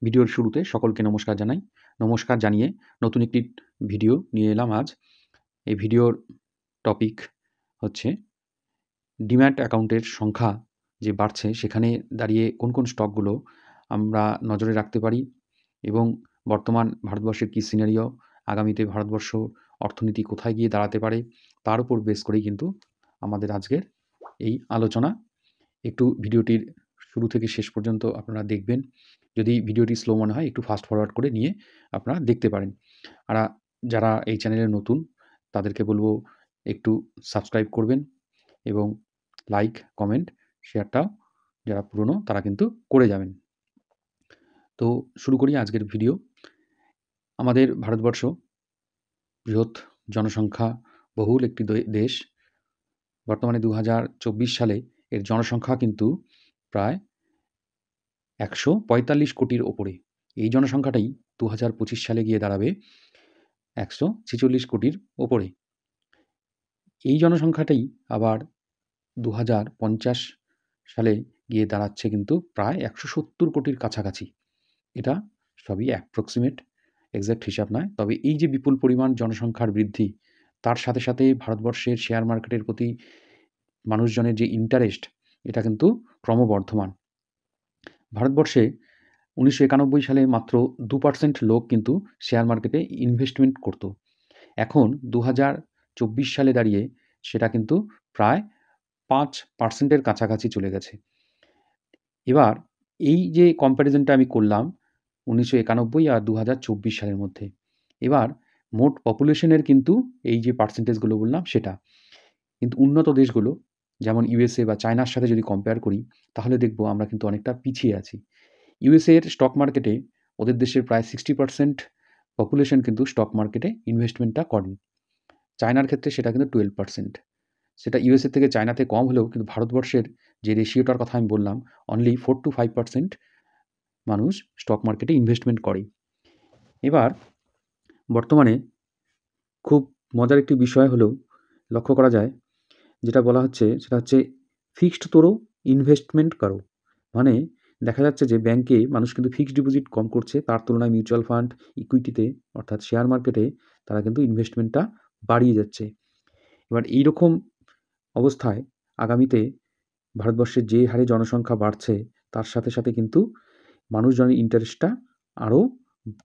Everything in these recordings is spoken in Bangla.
ভিডিওর শুরুতে সকলকে নমস্কার জানাই। নমস্কার জানিয়ে নতুন একটি ভিডিও নিয়ে এলাম আজ। এই ভিডিওর টপিক হচ্ছে ডিম্যাট অ্যাকাউন্টের সংখ্যা যে বাড়ছে সেখানে দাঁড়িয়ে কোন কোন স্টকগুলো আমরা নজরে রাখতে পারি এবং বর্তমান ভারতবর্ষের কী সিনারিও, আগামীতে ভারতবর্ষ অর্থনীতি কোথায় গিয়ে দাঁড়াতে পারে তার উপর বেস করেই কিন্তু আমাদের আজকের এই আলোচনা। একটু ভিডিওটির শুরু থেকে শেষ পর্যন্ত আপনারা দেখবেন। যদি ভিডিওটি স্লো মনে হয় একটু ফাস্ট ফরওয়ার্ড করে নিয়ে আপনারা দেখতে পারেন। আর যারা এই চ্যানেলে নতুন তাদেরকে বলবো একটু সাবস্ক্রাইব করবেন এবং লাইক, কমেন্ট, শেয়ারটাও যারা পুরনো তারা কিন্তু করে যাবেন। তো শুরু করি আজকের ভিডিও। আমাদের ভারতবর্ষ বৃহৎ জনসংখ্যা বহুল একটি দেশ। বর্তমানে 2024 সালে এর জনসংখ্যা কিন্তু প্রায় 145 কোটির ওপরে। এই জনসংখ্যাটাই 2025 সালে গিয়ে দাঁড়াবে 146 কোটির ওপরে। এই জনসংখ্যাটাই আবার 2050 সালে গিয়ে দাঁড়াচ্ছে কিন্তু প্রায় 170 কোটির কাছাকাছি। এটা সবই অ্যাপ্রক্সিমেট, এক্সাক্ট হিসাব নয়। তবে এই যে বিপুল পরিমাণ জনসংখ্যার বৃদ্ধি, তার সাথে সাথে ভারতবর্ষের শেয়ার মার্কেটের প্রতি মানুষজনের যে ইন্টারেস্ট, এটা কিন্তু ক্রমবর্ধমান। ভারতবর্ষে 1991 সালে মাত্র 2% লোক কিন্তু শেয়ার মার্কেটে ইনভেস্টমেন্ট করত। এখন 2024 সালে দাঁড়িয়ে সেটা কিন্তু প্রায় 5%-এর কাছাকাছি চলে গেছে। এবার এই যে কম্প্যারিজনটা আমি করলাম 1991 আর 2024 সালের মধ্যে। এবার মোট পপুলেশনের কিন্তু এই যে পার্সেন্টেজগুলো বললাম সেটা। কিন্তু উন্নত দেশগুলো যেমন ইউএসএ বা চায়নার সাথে যদি কম্পেয়ার করি তাহলে দেখব আমরা কিন্তু অনেকটা পিছিয়ে আছি। ইউএসএর স্টক মার্কেটে ওদের দেশের প্রায় 60% পপুলেশন কিন্তু স্টক মার্কেটে ইনভেস্টমেন্টটা করেন। চায়নার ক্ষেত্রে সেটা কিন্তু 12%। সেটা ইউএসএ থেকে চায়নাতে কম হলেও কিন্তু ভারতবর্ষের যে রেশিওটার কথা আমি বললাম, অনলি 4-5% মানুষ স্টক মার্কেটে ইনভেস্টমেন্ট করে। এবার বর্তমানে খুব মজার একটি বিষয় হলেও লক্ষ্য করা যায়, যেটা বলা হচ্ছে সেটা হচ্ছে ফিক্সড তোরো ইনভেস্টমেন্ট করো। মানে দেখা যাচ্ছে যে ব্যাংকে মানুষ কিন্তু ফিক্সড ডিপোজিট কম করছে, তার তুলনায় মিউচুয়াল ফান্ড, ইকুইটিতে অর্থাৎ শেয়ার মার্কেটে তারা কিন্তু ইনভেস্টমেন্টটা বাড়িয়ে যাচ্ছে। এবার এইরকম অবস্থায় আগামীতে ভারতবর্ষের যে হারে জনসংখ্যা বাড়ছে তার সাথে সাথে কিন্তু মানুষজনের ইন্টারেস্টটা আরও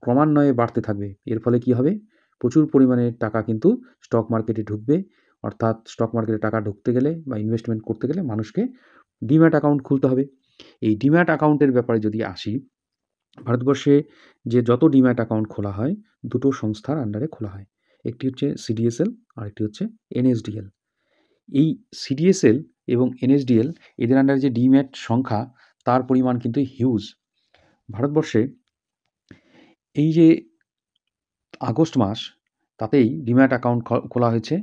ক্রমান্বয়ে বাড়তে থাকবে। এর ফলে কি হবে? প্রচুর পরিমাণে টাকা কিন্তু স্টক মার্কেটে ঢুকবে। অর্থাৎ স্টক মার্কেটে টাকা ঢুকতে গেলে বা ইনভেস্টমেন্ট করতে গেলে মানুষকে ডিম্যাট অ্যাকাউন্ট খুলতে হবে। এই ডিম্যাট অ্যাকাউন্টের ব্যাপারে যদি আসি, ভারতবর্ষে যে যত ডিম্যাট অ্যাকাউন্ট খোলা হয় দুটো সংস্থার আন্ডারে খোলা হয়। একটি হচ্ছে সিডিএসএল আর একটি হচ্ছে এনএসডিএল। এই সিডিএসএল এবং এনএসডিএল এদের আন্ডারে যে ডিম্যাট সংখ্যা তার পরিমাণ কিন্তু হিউজ। ভারতবর্ষে এই যে আগস্ট মাস তাতেই ডিম্যাট অ্যাকাউন্ট খোলা হয়েছে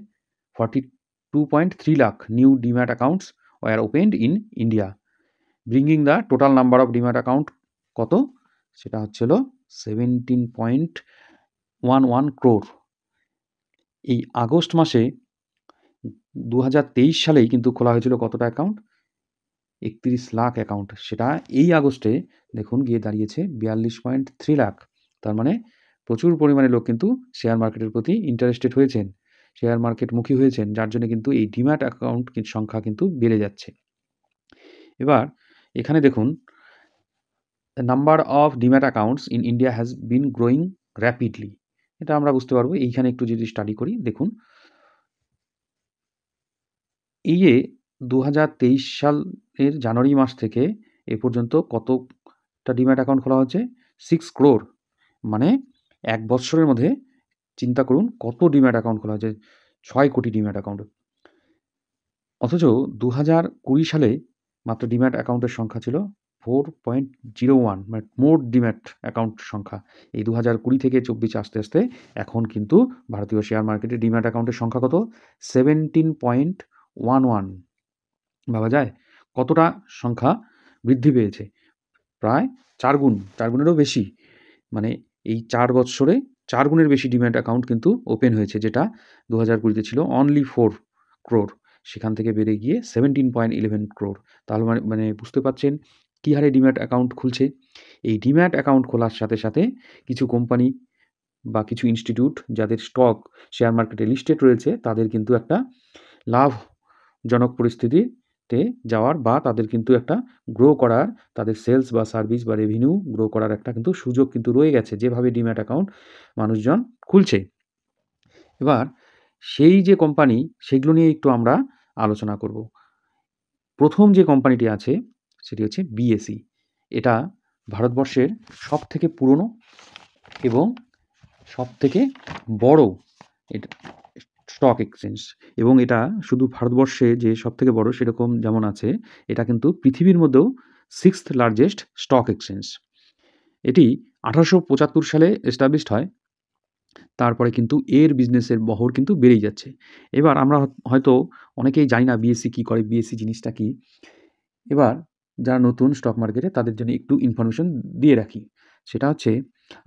42.3 lakh new demat accounts were opened in India, bringing the total number of demat account কত? সেটা হচ্ছিল 17.11 ক্রোর। এই আগস্ট মাসে 2023 সালেই কিন্তু খোলা হয়েছিল কতটা অ্যাকাউন্ট? 31 লাখ অ্যাকাউন্ট। সেটা এই আগস্টে দেখুন গিয়ে দাঁড়িয়েছে 42.3 লাখ। তার মানে প্রচুর পরিমাণে লোক কিন্তু শেয়ার মার্কেটের প্রতি ইন্টারেস্টেড হয়েছেন, শেয়ার মার্কেটমুখী হয়েছেন, যার জন্য কিন্তু এই ডিম্যাট অ্যাকাউন্ট সংখ্যা কিন্তু বেড়ে যাচ্ছে। এবার এখানে দেখুন, the number of demat accounts in India has been growing rapidly. এটা আমরা বুঝতে পারবো এইখানে একটু যদি স্টাডি করি। দেখুন এই যে 2023 সালের জানুয়ারি মাস থেকে এ পর্যন্ত কতটা ডিম্যাট অ্যাকাউন্ট খোলা হচ্ছে? 6 ক্রোর। মানে 1 বৎসরের মধ্যে চিন্তা করুন কত ডিম্যাট অ্যাকাউন্ট খোলা হয়েছে, 6 কোটি ডিম্যাট অ্যাকাউন্ট। অথচ 2020 সালে মাত্র ডিম্যাট অ্যাকাউন্টের সংখ্যা ছিল 4.01, মানে মোট ডিম্যাট অ্যাকাউন্ট সংখ্যা। এই 2020 থেকে 24 আস্তে আস্তে এখন কিন্তু ভারতীয় শেয়ার মার্কেটে ডিম্যাট অ্যাকাউন্টের সংখ্যা কত? 17.11। ভাবা যায় কতটা সংখ্যা বৃদ্ধি পেয়েছে? প্রায় 4 গুণ, 4 গুণেরও বেশি। মানে এই 4 বৎসরে 4 গুণের বেশি ডিম্যাট অ্যাকাউন্ট কিন্তু ওপেন হয়েছে, যেটা 2020 ছিল অনলি 4 ক্রোর। সেখান থেকে বেড়ে গিয়ে 17.11 ক্রোর। তাহলে মানে বুঝতে পারছেন কী হারে ডিম্যাট অ্যাকাউন্ট খুলছে। এই ডিম্যাট অ্যাকাউন্ট খোলার সাথে সাথে কিছু কোম্পানি বা কিছু ইনস্টিটিউট যাদের স্টক শেয়ার মার্কেটে লিস্টেড রয়েছে তাদের কিন্তু একটা লাভজনক পরিস্থিতিতে যাওয়ার বা তাদের কিন্তু একটা গ্রো করার, তাদের সেলস বা সার্ভিস বা রেভিনিউ গ্রো করার একটা কিন্তু সুযোগ কিন্তু রয়ে গেছে, যেভাবে ডিম্যাট অ্যাকাউন্ট মানুষজন খুলছে। এবার সেই যে কোম্পানি, সেগুলো নিয়ে একটু আমরা আলোচনা করব। প্রথম যে কোম্পানিটি আছে সেটি হচ্ছে বিএসই। এটা ভারতবর্ষের সবথেকে পুরনো এবং সবথেকে বড় এটা স্টক এক্সচেঞ্জ, এবং এটা শুধু ভারতবর্ষে যে সবথেকে বড় সেরকম যেমন আছে, এটা কিন্তু পৃথিবীর মধ্যেও 6th লার্জেস্ট স্টক এক্সচেঞ্জ। এটি 1875 সালে এস্টাবলিশড হয়। তারপরে কিন্তু এর বিজনেসের বহর কিন্তু বেড়েই যাচ্ছে। এবার আমরা হয়তো অনেকেই জানি না বিএসসি কী করে, বিএসসি জিনিসটা কী। এবার যারা নতুন স্টক মার্কেটে তাদের জন্য একটু ইনফরমেশন দিয়ে রাখি। সেটা হচ্ছে,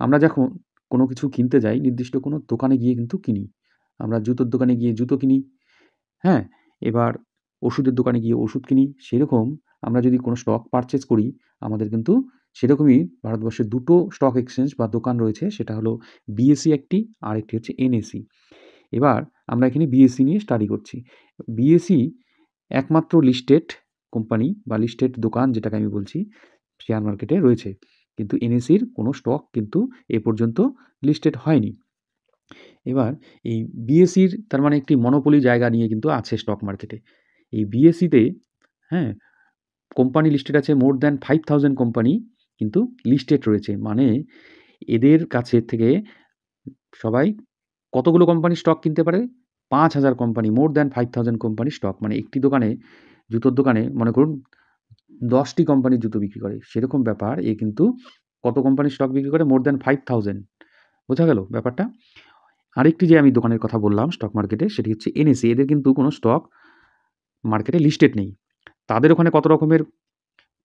আমরা যখন কোনো কিছু কিনতে যাই নির্দিষ্ট কোনো দোকানে গিয়ে কিন্তু কিনি। আমরা জুতোর দোকানে গিয়ে জুতো কিনি, হ্যাঁ? এবার ওষুধের দোকানে গিয়ে ওষুধ কিনি। সেরকম আমরা যদি কোনো স্টক পারচেজ করি, আমাদের কিন্তু সেরকমই ভারতবর্ষে 2টো স্টক এক্সচেঞ্জ বা দোকান রয়েছে। সেটা হলো বিএসসি একটি, আরেকটি হচ্ছে এনএসই। এবার আমরা এখানে বিএসসি নিয়ে স্টাডি করছি। বিএসসি একমাত্র লিস্টেড কোম্পানি বা লিস্টেড দোকান, যেটাকে আমি বলছি, শেয়ার মার্কেটে রয়েছে। কিন্তু এনএসির কোনো স্টক কিন্তু এ পর্যন্ত লিস্টেড হয়নি। এবার এই বিএসসির তার মানে একটি মনোপলি জায়গা নিয়ে কিন্তু আছে স্টক মার্কেটে। এই বিএসসিতে, হ্যাঁ, কোম্পানি লিস্টেড আছে মোর দ্যান 5000 কোম্পানি কিন্তু লিস্টেড রয়েছে। মানে এদের কাছে থেকে সবাই কতগুলো কোম্পানির স্টক কিনতে পারে? 5000 কোম্পানি, মোর দ্যান 5000 কোম্পানির স্টক। মানে একটি দোকানে, জুতোর দোকানে মনে করুন 10টি কোম্পানির জুতো বিক্রি করে। সেরকম ব্যাপার। এ কিন্তু কত কোম্পানির স্টক বিক্রি করে? More than 5000। বোঝা গেল ব্যাপারটা? আরেকটি যে আমি দোকানের কথা বললাম স্টক মার্কেটে, সেটি হচ্ছে এনএসই। এদের কিন্তু কোনো স্টক মার্কেটে লিস্টেড নেই। তাদের ওখানে কত রকমের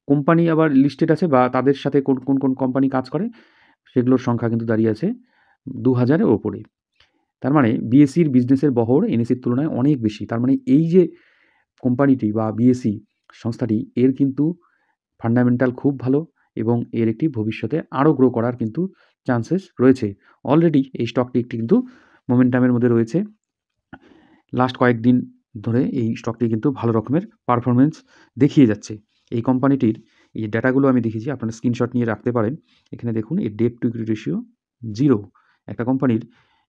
কোম্পানি আবার লিস্টেড আছে বা তাদের সাথে কোন কোম্পানি কাজ করে, সেগুলোর সংখ্যা কিন্তু দাঁড়িয়ে আছে 2000 এর ওপরে। তার মানে বিএসসির বিজনেসের বহর এনএসির তুলনায় অনেক বেশি। তার মানে এই যে কোম্পানিটি বা বিএসসি সংস্থাটি, এর কিন্তু ফান্ডামেন্টাল খুব ভালো এবং এর একটি ভবিষ্যতে আরও গ্রো করার কিন্তু চান্সেস রয়েছে। অলরেডি এই স্টকটি একটি কিন্তু মোমেন্টামের মধ্যে রয়েছে। লাস্ট কয়েকদিন ধরে এই স্টকটি কিন্তু ভালো রকমের পারফরম্যান্স দেখিয়ে যাচ্ছে। এই কোম্পানিটির এই ডেটাগুলো আমি দেখিয়েছি, আপনারা স্ক্রিনশট নিয়ে রাখতে পারেন। এখানে দেখুন, এর ডেট টু ইকুইটি রেশিও 0। একটা কোম্পানির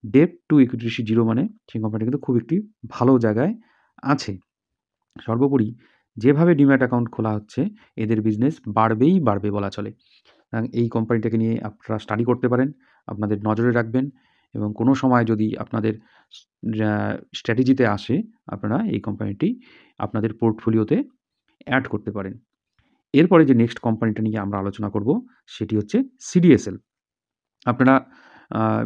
ডেট টু ইকুইটি রেশিও 0 মানে সেই কোম্পানিটি কিন্তু খুব একটি ভালো জায়গায় আছে। সর্বোপরি যেভাবে ডিম্যাট অ্যাকাউন্ট খোলা হচ্ছে, এদের বিজনেস বাড়বেই বাড়বে বলা চলে। এই কোম্পানিটাকে নিয়ে আপনারা স্টাডি করতে পারেন, আপনাদের নজরে রাখবেন, এবং কোনো সময় যদি আপনাদের স্ট্র্যাটেজিতে আসে, আপনারা এই কোম্পানিটি আপনাদের পোর্টফোলিওতে অ্যাড করতে পারেন। এরপরে যে নেক্সট কোম্পানিটা নিয়ে আমরা আলোচনা করব, সেটি হচ্ছে সিডিএসএল। আপনারা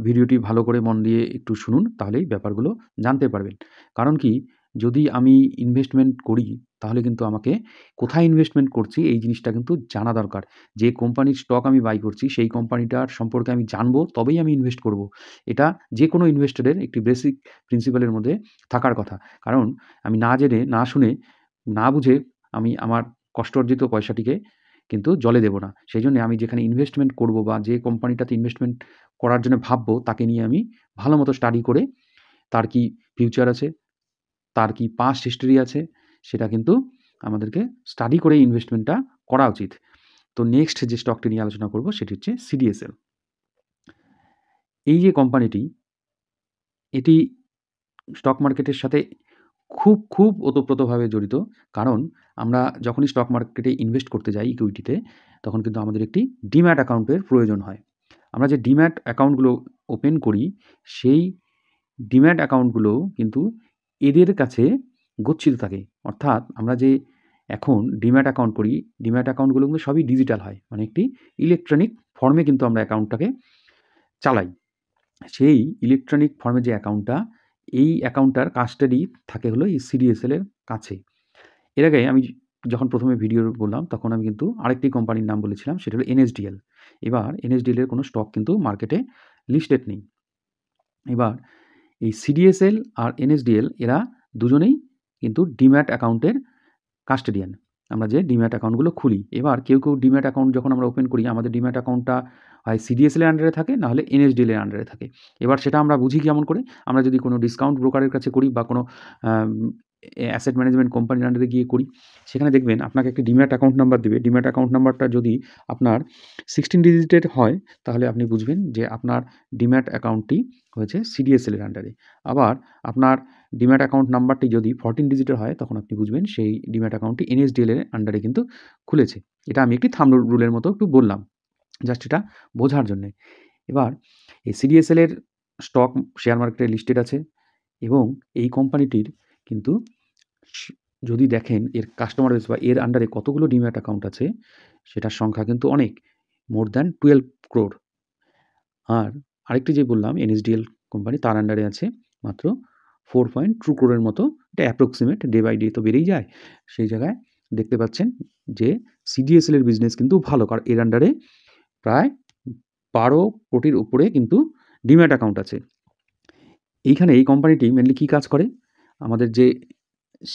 ভিডিওটি ভালো করে মন দিয়ে একটু শুনুন, তাহলেই ব্যাপারগুলো জানতে পারবেন। কারণ কি, যদি আমি ইনভেস্টমেন্ট করি, তাহলে কিন্তু আমাকে কোথায় ইনভেস্টমেন্ট করছি এই জিনিসটা কিন্তু জানা দরকার। যে কোম্পানির স্টক আমি বাই করছি, সেই কোম্পানিটার সম্পর্কে আমি জানবো, তবেই আমি ইনভেস্ট করব। এটা যে কোনো ইনভেস্টরের একটি বেসিক প্রিন্সিপালের মধ্যে থাকার কথা। কারণ আমি না জেনে, না শুনে, না বুঝে আমি আমার কষ্ট অর্জিত পয়সাটিকে কিন্তু জলে দেব না। সেইজন্যে আমি যেখানে ইনভেস্টমেন্ট করব বা যে কোম্পানিটাতে ইনভেস্টমেন্ট করার জন্য ভাববো, তাকে নিয়ে আমি ভালো মতো স্টাডি করে তার কি ফিউচার আছে, তার কি পাস্ট হিস্টরি আছে, সেটা কিন্তু আমাদেরকে স্টাডি করে ইনভেস্টমেন্টটা করা উচিত। তো নেক্সট যে স্টকটি নিয়ে আলোচনা করব, সেটি হচ্ছে সিডিএসএল। এই যে কোম্পানিটি, এটি স্টক মার্কেটের সাথে খুব ওতপ্রোতভাবে জড়িত। কারণ আমরা যখনই স্টক মার্কেটে ইনভেস্ট করতে যাই ইকুইটিতে, তখন কিন্তু আমাদের একটি ডিম্যাট অ্যাকাউন্টের প্রয়োজন হয়। আমরা যে ডিম্যাট অ্যাকাউন্টগুলো ওপেন করি, সেই ডিম্যাট অ্যাকাউন্টগুলো কিন্তু এদের কাছে গচ্ছিত থাকে। অর্থাৎ আমরা যে এখন ডিম্যাট অ্যাকাউন্ট করি, ডিম্যাট অ্যাকাউন্টগুলো কিন্তু সবই ডিজিটাল হয়। মানে একটি ইলেকট্রনিক ফর্মে কিন্তু আমরা অ্যাকাউন্টটাকে চালাই। সেই ইলেকট্রনিক ফর্মে যে অ্যাকাউন্টটা, এই অ্যাকাউন্টটার কাস্টাডি থাকে হলো এই সিডিএসএল এর কাছে। এর আগে আমি যখন প্রথমে ভিডিও বললাম, তখন আমি কিন্তু আরেকটি কোম্পানির নাম বলেছিলাম, সেটা হলো এনএসডিএল। এবার এনএসডিএল এর কোনো স্টক কিন্তু মার্কেটে লিস্টেড নেই। এবার এই সিডিএসএল আর এনএসডিএল এরা দুজনেই কিন্তু ডিম্যাট অ্যাকাউন্টের কাস্টোডিয়ান। আমরা যে ডিম্যাট অ্যাকাউন্টগুলো খুলি। এবার কেউ ডিম্যাট অ্যাকাউন্ট যখন আমরা ওপেন করি, আমাদের ডিম্যাট অ্যাকাউন্টটা হয় সিডিএসএল এর আন্ডারে থাকে, নাহলে এনএসডিএল এর আন্ডারে থাকে। এবার সেটা আমরা বুঝি কেমন করে? আমরা যদি কোনো ডিসকাউন্ট ব্রোকারের কাছে করি বা কোনো আম অ্যাসেট ম্যানেজমেন্ট কোম্পানির আন্ডারে গিয়ে করি, সেখানে দেখবেন আপনাকে একটি ডিম্যাট অ্যাকাউন্ট নাম্বার দেবে। ডিম্যাট অ্যাকাউন্ট নাম্বারটা যদি আপনার 16 ডিজিটের হয়, তাহলে আপনি বুঝবেন যে আপনার ডিম্যাট অ্যাকাউন্টটি হয়েছে সিডিএসএল এর আন্ডারে। আবার আপনার ডিম্যাট অ্যাকাউন্ট নাম্বারটি যদি 14 ডিজিটের হয়, তখন আপনি বুঝবেন সেই ডিম্যাট অ্যাকাউন্টটি এনএসডিএল এর আন্ডারে কিন্তু খুলেছে। এটা আমি একটি থাম্ব রুলের মতো একটু বললাম, জাস্ট এটা বোঝার জন্যে। এবার এই সিডিএসএল এর স্টক শেয়ার মার্কেটে লিস্টেড আছে এবং এই কোম্পানিটির কিন্তু স যদি দেখেন এর কাস্টমার বেস বা এর আন্ডারে কতগুলো ডিম্যাট অ্যাকাউন্ট আছে, সেটার সংখ্যা কিন্তু অনেক, মোর দ্যান 12 ক্রোর। আর আরেকটি যে বললাম এনএসডিএল কোম্পানি, তার আন্ডারে আছে মাত্র 4.2 ক্রোরের মতো। এটা অ্যাপ্রক্সিমেট, ডে বাই ডে তো বেড়েই যায়। সেই জায়গায় দেখতে পাচ্ছেন যে সিডিএসএল এর বিজনেস কিন্তু ভালো, কারণ এর আন্ডারে প্রায় 12 কোটির উপরে কিন্তু ডিম্যাট অ্যাকাউন্ট আছে। এইখানে এই কোম্পানিটি মেনলি কী কাজ করে? আমাদের যে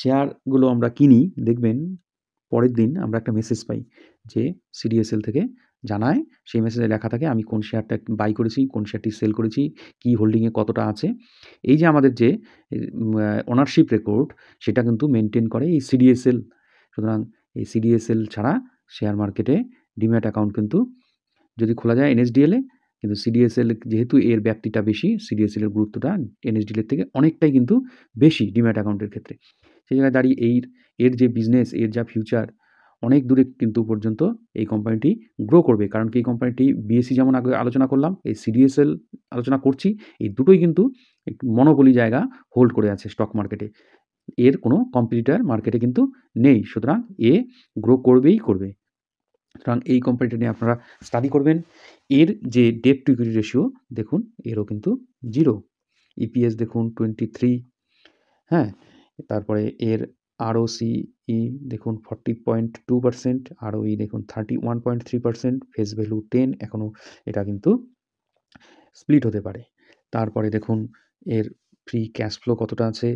শেয়ারগুলো আমরা কিনি, দেখবেন পরের দিন আমরা একটা মেসেজ পাই যে সিডিএসএল থেকে জানায়, সেই মেসেজে লেখা থাকে আমি কোন শেয়ারটা বাই করেছি, কোন শেয়ারটি সেল করেছি, কী হোল্ডিংয়ে কতটা আছে। এই যে আমাদের যে ওনারশিপ রেকর্ড, সেটা কিন্তু মেনটেন করে এই সিডিএসএল। সুতরাং এই সিডিএসএল ছাড়া শেয়ার মার্কেটে ডিম্যাট অ্যাকাউন্ট কিন্তু যদি খোলা যায় এনএসডিএলে, কিন্তু সিডিএসএল যেহেতু এর ব্যাপ্তিটা বেশি, সিডিএসএল এর গুরুত্বটা এনএসডিএল এর থেকে অনেকটাই কিন্তু বেশি ডিম্যাট অ্যাকাউন্টের ক্ষেত্রে। সেই জায়গায় দাঁড়িয়ে এর যে বিজনেস, এর যা ফিউচার, অনেক দূরে কিন্তু পর্যন্ত এই কোম্পানিটি গ্রো করবে। কারণ কি, এই কোম্পানিটি বিএসসি যেমন আগে আলোচনা করলাম, এই সিডিএসএল আলোচনা করছি, এই দুটোই কিন্তু একটু মনোপলি জায়গা হোল্ড করে আছে স্টক মার্কেটে। এর কোনো কম্পিটিটর মার্কেটে কিন্তু নেই। সুতরাং এ গ্রো করবেই করবে। সুতরাং এই কোম্পানিটা নিয়ে আপনারা স্টাডি করবেন। এর যে ডেট টু ইকুইটি রেশিও দেখুন, এরও কিন্তু 0। ইপিএস দেখুন 23, হ্যাঁ? তারপরে এর ROCE দেখুন 40.2%, ROE দেখুন 31.3%, ফেস ভ্যালু 10, এখনও এটা কিন্তু স্প্লিট হতে পারে। তারপরে দেখুন এর ফ্রি ক্যাশ ফ্লো কতটা আছে,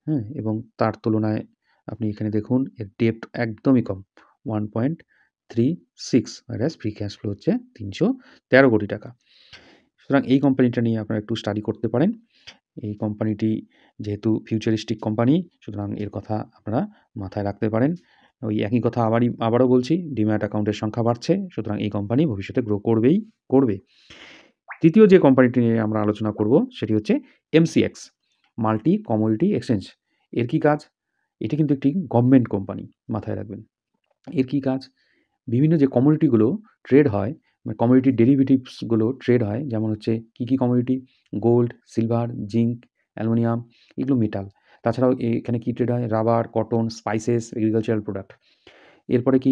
হ্যাঁ? এবং তার তুলনায় আপনি এখানে দেখুন এর ডেপ্ট একদমই কম, 1.36, whereas ফ্রি ক্যাশ ফ্লো হচ্ছে 313 কোটি টাকা। সুতরাং এই কোম্পানিটা নিয়ে আপনারা একটু স্টাডি করতে পারেন। এই কোম্পানিটি যেহেতু ফিউচারিস্টিক কোম্পানি, সুতরাং এর কথা আপনারা মাথায় রাখতে পারেন। ওই একই কথা আবারও বলছি, ডিম্যাট অ্যাকাউন্টের সংখ্যা বাড়ছে, সুতরাং এই কোম্পানি ভবিষ্যতে গ্রো করবেই করবে। তৃতীয় যে কোম্পানিটি নিয়ে আমরা আলোচনা করব, সেটি হচ্ছে এমসিএক্স, মাল্টি কমোডিটি এক্সচেঞ্জ। এর কী কাজ? এটি কিন্তু একটি গভর্নমেন্ট কোম্পানি, মাথায় রাখবেন। এর কী কাজ? বিভিন্ন যে কমোডিটিগুলো ট্রেড হয়, মানে কমোডিটি ডেরিভেটিভসগুলো ট্রেড হয়, যেমন হচ্ছে কী commodity? Gold, silver, zinc, aluminium, এগুলো মেটাল। তাছাড়াও এখানে কী ট্রেড হয়? Rubber, cotton, spices, agricultural product. এরপরে কি?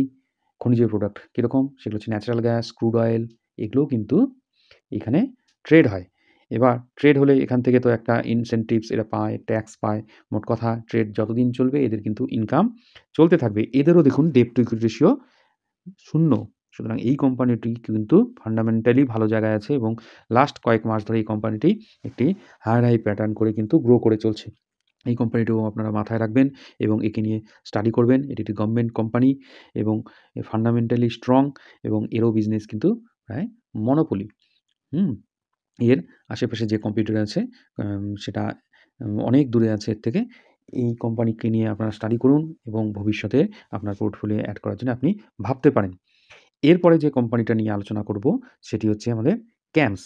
খনিজ প্রোডাক্ট। কীরকম? সেগুলো হচ্ছে ন্যাচারাল গ্যাস, ক্রুড অয়েল, এগুলোও কিন্তু এখানে ট্রেড হয়। এবার ট্রেড হলে এখান থেকে তো একটা ইনসেনটিভস এরা পায়, ট্যাক্স পায়। মোট কথা ট্রেড যতদিন চলবে এদের কিন্তু ইনকাম চলতে থাকবে। এদেরও দেখুন ডেট টু ইকুইটি রেশিও 0। সুতরাং এই কোম্পানিটি কিন্তু ফান্ডামেন্টালি ভালো জায়গায় আছে এবং লাস্ট কয়েক মাস ধরে এই কোম্পানিটি একটি হাই প্যাটার্ন করে কিন্তু গ্রো করে চলছে। এই কোম্পানিটিও আপনারা মাথায় রাখবেন এবং একে নিয়ে স্টাডি করবেন। এটি একটি গভর্নমেন্ট কোম্পানি এবং ফান্ডামেন্টালি স্ট্রং, এবং এরও বিজনেস কিন্তু প্রায় মনোপলি। এর আশেপাশে যে কম্পিউটার আছে সেটা অনেক দূরে আছে এর থেকে। এই কোম্পানিকে নিয়ে আপনারা স্টাডি করুন এবং ভবিষ্যতে আপনার পোর্টফোলিও অ্যাড করার জন্য আপনি ভাবতে পারেন। এরপরে যে কোম্পানিটা নিয়ে আলোচনা করব, সেটি হচ্ছে আমাদের ক্যামস।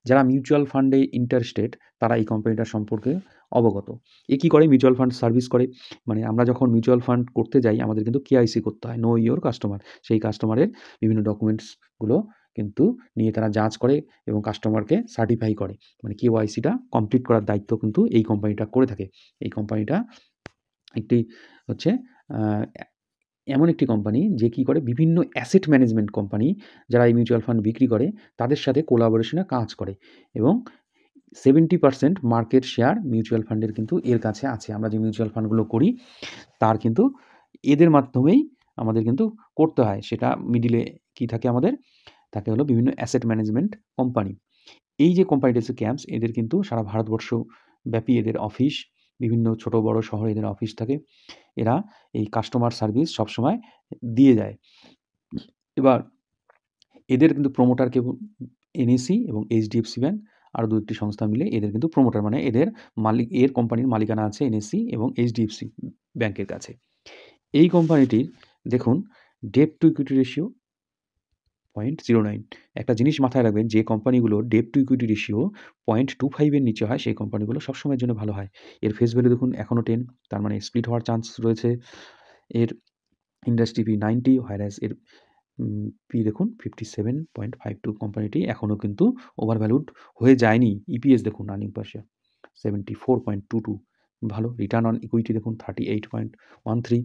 যারা মিউচুয়াল ফান্ডে ইন্টারেস্টেড, তারা এই কোম্পানিটার সম্পর্কে অবগত। এ কী করে? মিউচুয়াল ফান্ড সার্ভিস করে। মানে আমরা যখন মিউচুয়াল ফান্ড করতে যাই, আমাদের কিন্তু কেওয়াইসি করতে হয়, নো ইওর কাস্টমার। সেই কাস্টমারের বিভিন্ন ডকুমেন্টসগুলো কিন্তু নিয়ে তারা যাঞ্চ করে এবং কাস্টমারকে সার্টিফাই করে। মানে কেওয়াইসিটা কমপ্লিট করার দায়িত্ব কিন্তু এই কোম্পানিটা করে থাকে। এই কোম্পানিটা একটি হচ্ছে এমন একটি কোম্পানি যে কী করে, বিভিন্ন অ্যাসেট ম্যানেজমেন্ট কোম্পানি যারা এই মিউচুয়াল ফান্ড বিক্রি করে, তাদের সাথে কোলাবোরেশনে কাজ করে এবং 70% মার্কেট শেয়ার মিউচুয়াল ফান্ডের কিন্তু এর কাছে আছে। আমরা যে মিউচুয়াল ফান্ডগুলো করি, তার কিন্তু এদের মাধ্যমেই আমাদের কিন্তু করতে হয়। সেটা মিডিলে কী থাকে আমাদের? থাকে হলো বিভিন্ন অ্যাসেট ম্যানেজমেন্ট কোম্পানি। এই যে কোম্পানিটা হচ্ছে ক্যামস, এদের কিন্তু সারা ভারতবর্ষ ব্যাপী এদের অফিস, বিভিন্ন ছোট বড় শহরে এদের অফিস থাকে এরা এই কাস্টমার সার্ভিস সবসময় দিয়ে যায়। এবার এদের কিন্তু প্রমোটার কেবল এনএসি এবং এইচডিএফসি ব্যাংক আরও ২-১টি সংস্থা মিলে এদের কিন্তু প্রমোটার, মানে এদের কোম্পানির মালিকানা আছে এনএসি এবং এইচডিএফসি ব্যাংকের কাছে। এই কোম্পানিটির দেখুন ডেট টু ইকুইটি রেশিও 0.09। একটা জিনিস মাথায় রাখবেন, যে কোম্পানিগুলোর ডেট টু ইকুইটি রেশিও 0.25 এর নিচে হয় সেই কোম্পানিগুলো সবসময়ের জন্য ভালো হয়। এর ফেস ভ্যালু দেখুন এখনও 10, তার মানে স্প্লিট হওয়ার চান্স রয়েছে। এর ইন্ডাস্ট্রি পি 90, whereas এর পি দেখুন 57.52। কোম্পানিটি এখনও কিন্তু ওভার ভ্যালুড হয়ে যায়নি। ইপিএস দেখুন আর্নিং পার শেয়ার 74.22, ভালো। রিটার্ন অন ইকুইটি দেখুন 38.13।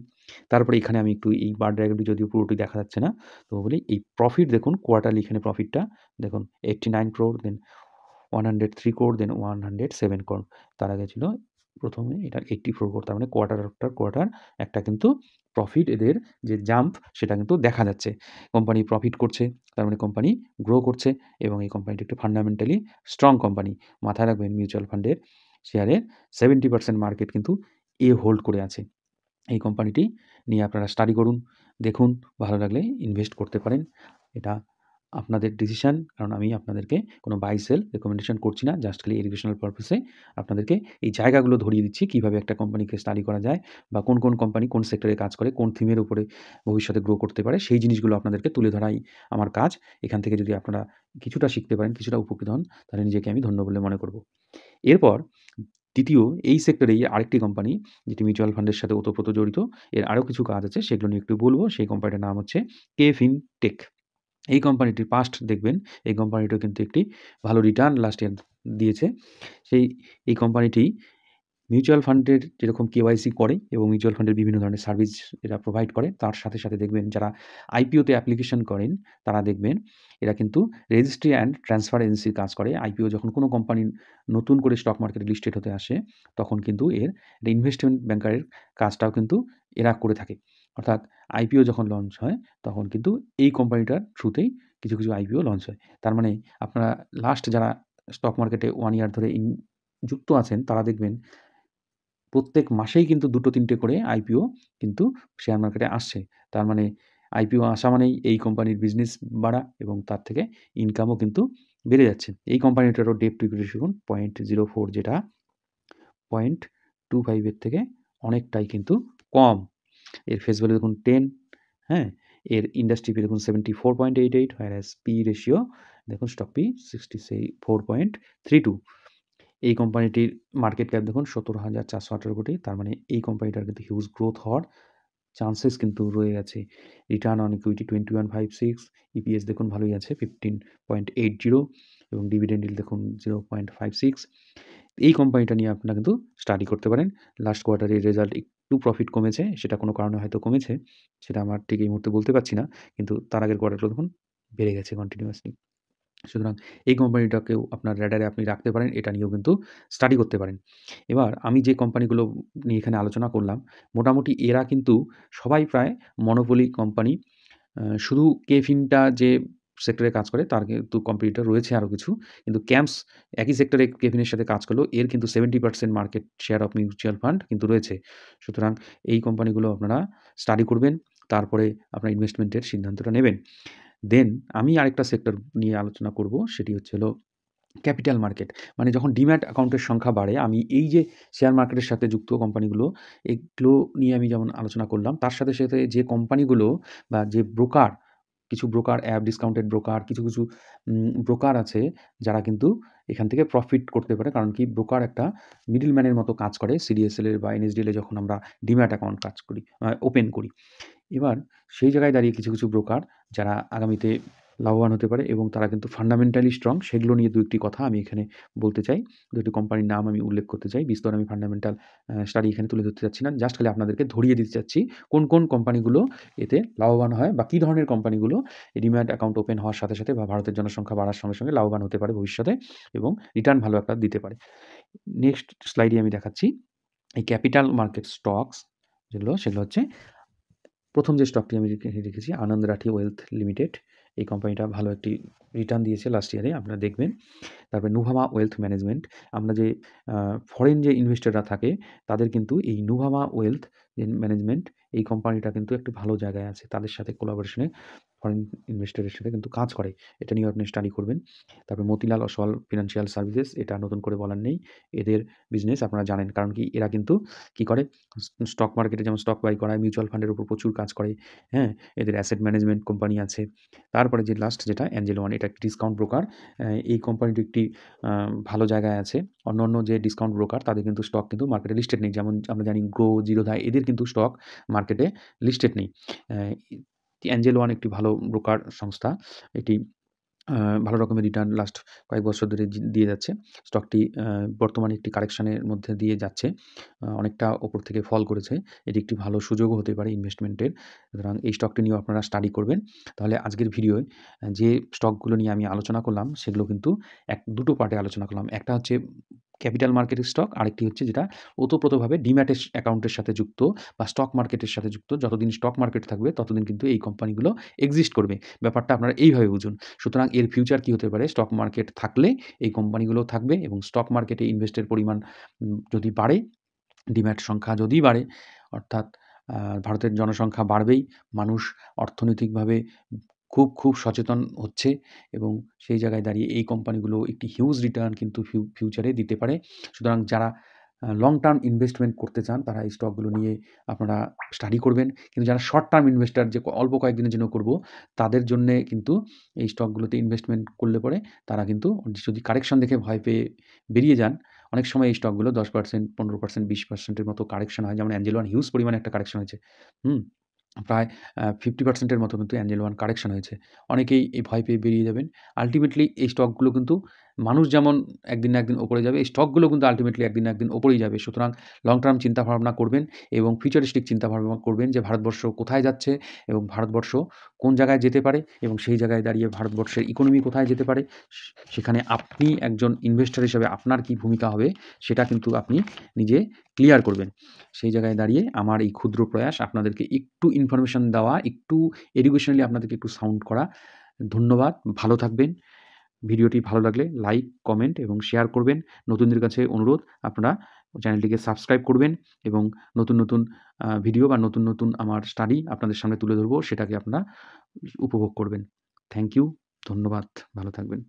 তারপরে এখানে আমি একটু এই বার ডায়াগ্রামটি যদিও পুরোটি দেখা যাচ্ছে না, তো বলি এই প্রফিট দেখুন কোয়ার্টারলি, এখানে প্রফিটটা দেখুন 89 crore, দেন 103 crore, দেন 107 crore। তার আগে ছিল প্রথমে এটার 84 crore। তার মানে কোয়ার্টার একটা কিন্তু প্রফিট, এদের যে জাম্প সেটা কিন্তু দেখা যাচ্ছে। কোম্পানি প্রফিট করছে, তার মানে কোম্পানি গ্রো করছে এবং এই কোম্পানিটি একটি ফান্ডামেন্টালি স্ট্রং কোম্পানি। মাথায় রাখবেন মিউচুয়াল ফান্ডের শেয়ারের 70% মার্কেট কিন্তু এ হোল্ড করে আছে। এই কোম্পানিটি নিয়ে আপনারা স্টাডি করুন, দেখুন, ভালো লাগলে ইনভেস্ট করতে পারেন। এটা আপনাদের ডিসিশন, কারণ আমি আপনাদেরকে কোনো বাই সেল রেকমেন্ডেশন করছি না, জাস্ট খালি এডুকেশনাল পারপাসে আপনাদেরকে এই জায়গাগুলো ধরিয়ে দিচ্ছি কীভাবে একটা কোম্পানিকে স্টাডি করা যায় বা কোন কোম্পানি কোন সেক্টরে কাজ করে, কোন থিমের উপরে ভবিষ্যতে গ্রো করতে পারে, সেই জিনিসগুলো আপনাদেরকে তুলে ধরাই আমার কাজ। এখান থেকে যদি আপনারা কিছুটা শিখতে পারেন, কিছুটা উপকৃত হন, তাহলে নিজেকে আমি ধন্য বলে মনে করব। এরপর দ্বিতীয় এই সেক্টরেই আরেকটি কোম্পানি যেটি মিউচুয়াল ফান্ডের সাথে ওতপ্রোত জড়িত, এর আরও কিছু কাজ আছে, সেগুলো নিয়ে একটু বলব। সেই কোম্পানিটার নাম হচ্ছে KFinTech। এই কোম্পানিটির পাস্ট দেখবেন, এই কোম্পানিটিও কিন্তু একটি ভালো রিটার্ন লাস্ট ইয়ার দিয়েছে। এই কোম্পানিটি মিউচুয়াল ফান্ডের যেরকম কেওয়াইসি করে এবং মিউচুয়াল ফান্ডের বিভিন্ন ধরনের সার্ভিস এরা প্রোভাইড করে, তার সাথে সাথে দেখবেন যারা আইপিওতে অ্যাপ্লিকেশন করেন তারা দেখবেন এরা কিন্তু রেজিস্ট্রি অ্যান্ড ট্রান্সফার এজেন্সির কাজ করে। আইপিও যখন কোনো কোম্পানি নতুন করে স্টক মার্কেটে লিস্টেড হতে আসে, তখন কিন্তু এর ইনভেস্টমেন্ট ব্যাংকারের কাজটাও কিন্তু এরা করে থাকে। অর্থাৎ আইপিও যখন লঞ্চ হয় তখন কিন্তু এই কোম্পানিটার থ্রুতেই কিছু কিছু আইপিও লঞ্চ হয়। তার মানে আপনারা লাস্ট যারা স্টক মার্কেটে 1 ইয়ার ধরে যুক্ত আছেন তারা দেখবেন প্রত্যেক মাসেই কিন্তু 2-3টে করে আইপিও কিন্তু শেয়ার মার্কেটে আসছে। তার মানে আইপিও আসা মানেই এই কোম্পানির বিজনেস বাড়া এবং তার থেকে ইনকামও কিন্তু বেড়ে যাচ্ছে। এই কোম্পানিটারও ডেট টু ইকুইটি রেশিও 0.04, যেটা 0.25 এর থেকে অনেকটাই কিন্তু কম। এর ফেস ভ্যালু দেখুন 10, হ্যাঁ? এর ইন্ডাস্ট্রি পি দেখুন 74.88, whereas পি রেশিও দেখুন স্টক পি 64.32। এই কোম্পানিটির মার্কেট ক্যাপ দেখুন 17,418 কোটি। তার মানে এই কোম্পানিটার কিন্তু হিউজ গ্রোথ হওয়ার চান্সেস কিন্তু রয়ে গেছে। রিটার্ন অন ইকুইটি 21.56, ইপিএস দেখুন ভালোই আছে 15.80 এবং ডিভিডেন্ড yield দেখুন 0.56। এই কোম্পানিটা নিয়ে আপনারা কিন্তু স্টাডি করতে পারেন। লাস্ট কোয়ার্টারের রেজাল্ট একটু প্রফিট কমেছে, সেটা কোনো কারণে হয়তো কমেছে, সেটা আমার ঠিক এই মুহূর্তে বলতে পারছি না। কিন্তু তার আগের কোয়ার্টারগুলো দেখুন বেড়ে গেছে কন্টিনিউয়াসলি। সুতরাং এই কোম্পানিটাকেও আপনার র্যাডারে আপনি রাখতে পারেন, এটা নিয়েও কিন্তু স্টাডি করতে পারেন। এবার আমি যে কোম্পানিগুলো নিয়ে এখানে আলোচনা করলাম, মোটামুটি এরা কিন্তু সবাই প্রায় মনোপলি কোম্পানি। শুধু কেফিনটা যে সেক্টরে কাজ করে তার কিন্তু কম্পিটিটর রয়েছে আরও কিছু। কিন্তু ক্যাম্পস একই সেক্টরে কেফিনের সাথে কাজ করলেও এর কিন্তু 70% market share of mutual fund কিন্তু রয়েছে। সুতরাং এই কোম্পানিগুলো আপনারা স্টাডি করবেন, তারপরে আপনার ইনভেস্টমেন্টের সিদ্ধান্তটা নেবেন। দেন আমি আরেকটা সেক্টর নিয়ে আলোচনা করব, সেটি হচ্ছে হলো ক্যাপিটাল মার্কেট। মানে যখন ডিম্যাট অ্যাকাউন্টের সংখ্যা বাড়ে, আমি এই যে শেয়ার মার্কেটের সাথে যুক্ত কোম্পানিগুলো, এগুলো নিয়ে আমি যেমন আলোচনা করলাম, তার সাথে সাথে যে কোম্পানিগুলো বা যে ব্রোকার, কিছু ব্রোকার অ্যাপ, ডিসকাউন্টেড ব্রোকার, কিছু ব্রোকার আছে যারা কিন্তু এখান থেকে প্রফিট করতে পারে। কারণ কি, ব্রোকার একটা মিডল ম্যানের মতো কাজ করে। সিডিএসএল এর বা এনএসডিএল এ যখন আমরা ডিম্যাট অ্যাকাউন্ট ওপেন করি, এবার সেই জায়গায় দাঁড়িয়ে কিছু কিছু ব্রোকার যারা আগামীতে লাভবান হতে পারে এবং তারা কিন্তু ফান্ডামেন্টালি স্ট্রং, সেগুলো নিয়ে 2-1টি কথা আমি এখানে বলতে চাই। 2টি কোম্পানির নাম আমি উল্লেখ করতে চাই। বিস্তর আমি ফান্ডামেন্টাল স্টাডি এখানে তুলে ধরতে চাচ্ছি না। জাস্ট খালি আপনাদেরকে ধরিয়ে দিতে চাচ্ছি কোন কোন কোম্পানিগুলো এতে লাভবান হয় বা কী ধরনের কোম্পানিগুলো ডিম্যাট অ্যাকাউন্ট ওপেন হওয়ার সাথে সাথে বা ভারতের জনসংখ্যা বাড়ার সঙ্গে সঙ্গে লাভবান হতে পারে ভবিষ্যতে এবং রিটার্ন ভালো একটা দিতে পারে। নেক্সট স্লাইডে আমি দেখাচ্ছি এই ক্যাপিটাল মার্কেট স্টকস সেগুলো হচ্ছে, প্রথম যে স্টকটি আমি রেখেছি আনন্দ রাঠি ওয়েলথ লিমিটেড। এই কোম্পানিটা ভালো একটি রিটার্ন দিয়েছে লাস্ট ইয়ারে, আপনারা দেখবেন। তারপরে নুভামা ওয়েলথ ম্যানেজমেন্ট, আমরা যে ফরেন যে ইনভেস্টররা থাকে তাদের কিন্তু এই নুভামা ওয়েলথ ম্যানেজমেন্ট এই কোম্পানিটা কিন্তু একটু ভালো জায়গায় আছে, তাদের সাথে কোলাবোরেশনে ফরেন ইনভেস্টরের সাথে কিন্তু কাজ করে, এটা নিয়ে আপনি স্টাডি করবেন। তারপরে মতিলাল অসওয়াল ফিনান্সিয়াল সার্ভিসেস, এটা নতুন করে বলার নেই, এদের বিজনেস আপনারা জানেন, কারণ কি এরা কিন্তু কি করে, স্টক মার্কেটে যেমন স্টক বাই করায়, মিউচুয়াল ফান্ডের উপর প্রচুর কাজ করে, হ্যাঁ, এদের অ্যাসেট ম্যানেজমেন্ট কোম্পানি আছে। তারপরে যে লাস্ট যেটা অ্যাঞ্জেল ওয়ান, এটা একটি ডিসকাউন্ট ব্রোকার, এই কোম্পানিটি একটি ভালো জায়গায় আছে। অন্যান্য যে ডিসকাউন্ট ব্রোকার তাদের কিন্তু স্টক কিন্তু মার্কেটে লিস্টেড নেই, যেমন আমরা জানি গ্রো, জিরোধা, এদের কিন্তু স্টক মার্কেটে লিস্টেড নেই। অ্যাঞ্জেল ওয়ান একটি ভালো ব্রোকার সংস্থা, এটি ভালো রকমের রিটার্ন লাস্ট কয়েক বছর ধরে দিয়ে যাচ্ছে। স্টকটি বর্তমানে একটি কারেকশনের মধ্যে দিয়ে যাচ্ছে, অনেকটা ওপর থেকে ফল করেছে, এটি একটি ভালো সুযোগও হতে পারে ইনভেস্টমেন্টের। সুতরাং এই স্টকটি নিয়েও আপনারা স্টাডি করবেন। তাহলে আজকের ভিডিওয় যে স্টকগুলো নিয়ে আমি আলোচনা করলাম সেগুলো কিন্তু দুটো পার্টে আলোচনা করলাম। একটা হচ্ছে ক্যাপিটাল মার্কেটের স্টক, আরেকটি হচ্ছে যেটা ওতপ্রোতভাবে ডিম্যাট অ্যাকাউন্টের সাথে যুক্ত বা স্টক মার্কেটের সাথে যুক্ত। যতদিন স্টক মার্কেট থাকবে ততদিন কিন্তু এই কোম্পানিগুলো এক্সিস্ট করবে। ব্যাপারটা আপনারা এইভাবে বুঝুন। সুতরাং এর ফিউচার কী হতে পারে, স্টক মার্কেট থাকলে এই কোম্পানিগুলো থাকবে এবং স্টক মার্কেটে ইনভেস্টের পরিমাণ যদি বাড়ে, ডিম্যাট সংখ্যা যদি বাড়ে, অর্থাৎ ভারতের জনসংখ্যা বাড়বেই, মানুষ অর্থনৈতিকভাবে খুব সচেতন হচ্ছে এবং সেই জায়গায় দাঁড়িয়ে এই কোম্পানিগুলো একটি হিউজ রিটার্ন কিন্তু ফিউচারে দিতে পারে। সুতরাং যারা লং টার্ম ইনভেস্টমেন্ট করতে চান তারা এই স্টকগুলো নিয়ে আপনারা স্টাডি করবেন। কিন্তু যারা শর্ট টার্ম ইনভেস্টর, যে অল্প কয়েকদিনের জন্য করব, তাদের জন্যে কিন্তু এই স্টকগুলোতে ইনভেস্টমেন্ট করলে পরে তারা কিন্তু যদি কারেকশন দেখে ভয় পেয়ে বেরিয়ে যান, অনেক সময় এই স্টকগুলো 10%, 15%, 20%-এর মতো কারেকশন হয়। যেমন অ্যাঞ্জেল ওয়ান হিউজ পরিমাণে একটা কারেকশন হয়েছে। প্রায় 50%-এর মতো কিন্তু অ্যাঞ্জেল ওয়ান কারেকশন হয়েছে। অনেকেই এই ভয় পেয়ে বেরিয়ে যাবেন। আল্টিমেটলি এই স্টকগুলো কিন্তু মানুষ যেমন একদিন না একদিন ওপরে যাবে, এই স্টকগুলো কিন্তু আল্টিমেটলি একদিন না একদিন ওপরেই যাবে। সুতরাং লং টার্ম চিন্তাভাবনা করবেন এবং ফিউচারিস্টিক চিন্তাভাবনা করবেন যে ভারতবর্ষ কোথায় যাচ্ছে এবং ভারতবর্ষ কোন জায়গায় যেতে পারে এবং সেই জায়গায় দাঁড়িয়ে ভারতবর্ষের ইকোনমি কোথায় যেতে পারে, সেখানে আপনি একজন ইনভেস্টর হিসেবে আপনার কী ভূমিকা হবে সেটা কিন্তু আপনি নিজে ক্লিয়ার করবেন। সেই জায়গায় দাঁড়িয়ে আমার এই ক্ষুদ্র প্রয়াস আপনাদেরকে একটু ইনফরমেশন দেওয়া, একটু এডুকেশনালি আপনাদেরকে একটু সাউন্ড করা। ধন্যবাদ, ভালো থাকবেন। ভিডিওটি ভালো লাগলে লাইক, কমেন্ট এবং শেয়ার করবেন। নতুনদের কাছে অনুরোধ, আপনারা চ্যানেলটিকে সাবস্ক্রাইব করবেন এবং নতুন ভিডিও বা নতুন আমার স্টাডি আপনাদের সামনে তুলে ধরব, সেটাকে আপনারা উপভোগ করবেন। থ্যাংক ইউ, ধন্যবাদ, ভালো থাকবেন।